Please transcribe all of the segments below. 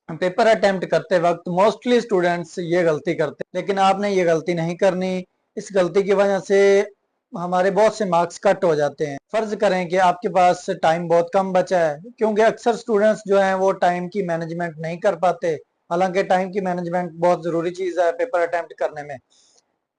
Paper attempt करते वक्त mostly students ये गलती करते हैं, लेकिन आपने ये गलती नहीं करनी। इस गलती की वजह से हमारे बहुत से मार्क्स कट हो जाते हैं। फर्ज करें कि आपके पास टाइम बहुत कम बचा है, क्योंकि अक्सर स्टूडेंट्स जो हैं वो टाइम की मैनेजमेंट नहीं कर पाते। हालांकि टाइम की मैनेजमेंट बहुत जरूरी चीज है पेपर अटेम्प्ट करने में।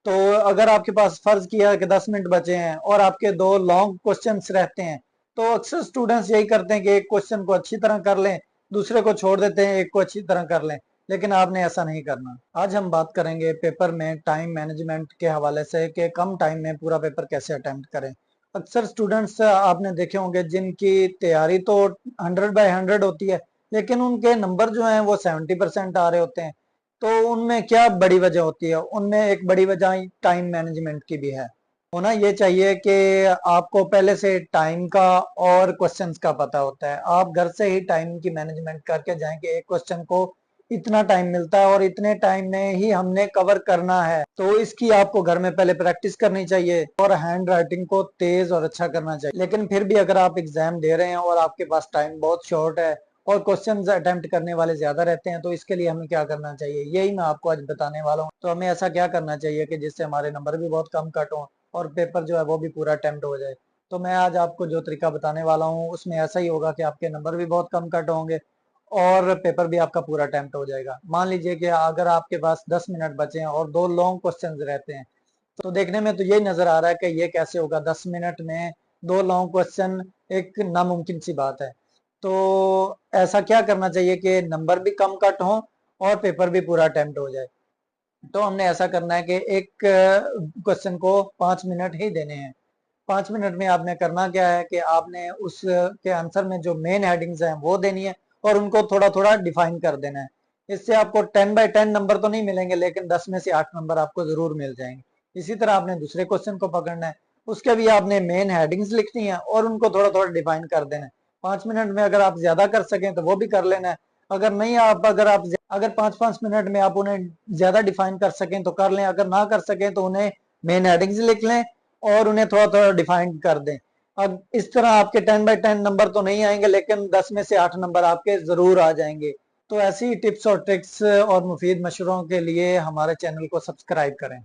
तो अगर आपके पास फर्ज किया कि 10 मिनट बचे हैं और आपके दो लॉन्ग क्वेश्चंस रहते हैं, तो अक्सर स्टूडेंट्स यही करते हैं कि एक क्वेश्चन को अच्छी तरह कर लें, दूसरे को छोड़ देते हैं, एक को अच्छी तरह कर लें। लेकिन आपने ऐसा नहीं करना। आज हम बात करेंगे पेपर में टाइम मैनेजमेंट के हवाले से कि कम टाइम में पूरा पेपर कैसे अटेम्प्ट करें। अक्सर स्टूडेंट्स आपने देखे होंगे जिनकी तैयारी तो 100/100 होती है, लेकिन उनके नंबर जो हैं वो 70% आ रहे होते हैं। तो उनमें क्या बड़ी वजह होती है? उनमें एक बड़ी वजह टाइम मैनेजमेंट की भी है। होना ये चाहिए कि आपको पहले से टाइम का और क्वेश्चंस का पता होता है। आप घर से ही टाइम की मैनेजमेंट करके जाएं कि एक क्वेश्चन को इतना टाइम मिलता है और इतने टाइम में ही हमने कवर करना है। तो इसकी आपको घर में पहले प्रैक्टिस करनी चाहिए और हैंड राइटिंग को तेज और अच्छा करना चाहिए। लेकिन फिर भी अगर आप एग्जाम दे रहे हैं और आपके पास टाइम बहुत शॉर्ट है और क्वेश्चंस अटेम्प्ट करने वाले ज्यादा रहते हैं, तो इसके लिए हमें क्या करना चाहिए, यही मैं आपको आज बताने वाला हूँ। तो हमें ऐसा क्या करना चाहिए कि जिससे हमारे नंबर भी बहुत कम कट हो और पेपर जो है वो भी पूरा अटेम्प्ट हो जाए। तो मैं आज आपको जो तरीका बताने वाला हूँ उसमें ऐसा ही होगा कि आपके नंबर भी बहुत कम कट होंगे और पेपर भी आपका पूरा अटेम्प्ट हो जाएगा। मान लीजिए कि अगर आपके पास 10 मिनट बचे हैं और दो लॉन्ग क्वेश्चन रहते हैं, तो देखने में तो यही नजर आ रहा है कि ये कैसे होगा, 10 मिनट में दो लॉन्ग क्वेश्चन, एक नामुमकिन सी बात है। तो ऐसा क्या करना चाहिए कि नंबर भी कम कट हो और पेपर भी पूरा अटेम्प्ट हो जाए। तो हमने ऐसा करना है कि एक क्वेश्चन को 5 मिनट ही देने हैं। 5 मिनट में आपने करना क्या है कि आपने उसके आंसर में जो मेन हेडिंग्स हैं वो देनी है और उनको थोड़ा थोड़ा डिफाइन कर देना है। इससे आपको 10/10 नंबर तो नहीं मिलेंगे, लेकिन 10 में से 8 नंबर आपको जरूर मिल जाएंगे। इसी तरह आपने दूसरे क्वेश्चन को पकड़ना है, उसके भी आपने मेन हेडिंग्स लिखनी है और उनको थोड़ा थोड़ा डिफाइन कर देना है। 5 मिनट में अगर आप ज्यादा कर सकें तो वो भी कर लेना है। अगर नहीं, अगर 5-5 मिनट में आप उन्हें ज्यादा डिफाइन कर सकें तो कर लें, अगर ना कर सकें तो उन्हें मेन हेडिंग्स लिख लें और उन्हें थोड़ा थोड़ा डिफाइन कर दें। अब इस तरह आपके 10/10 नंबर तो नहीं आएंगे, लेकिन 10 में से 8 नंबर आपके जरूर आ जाएंगे। तो ऐसी टिप्स और ट्रिक्स और मुफीद मशवरों के लिए हमारे चैनल को सब्सक्राइब करें।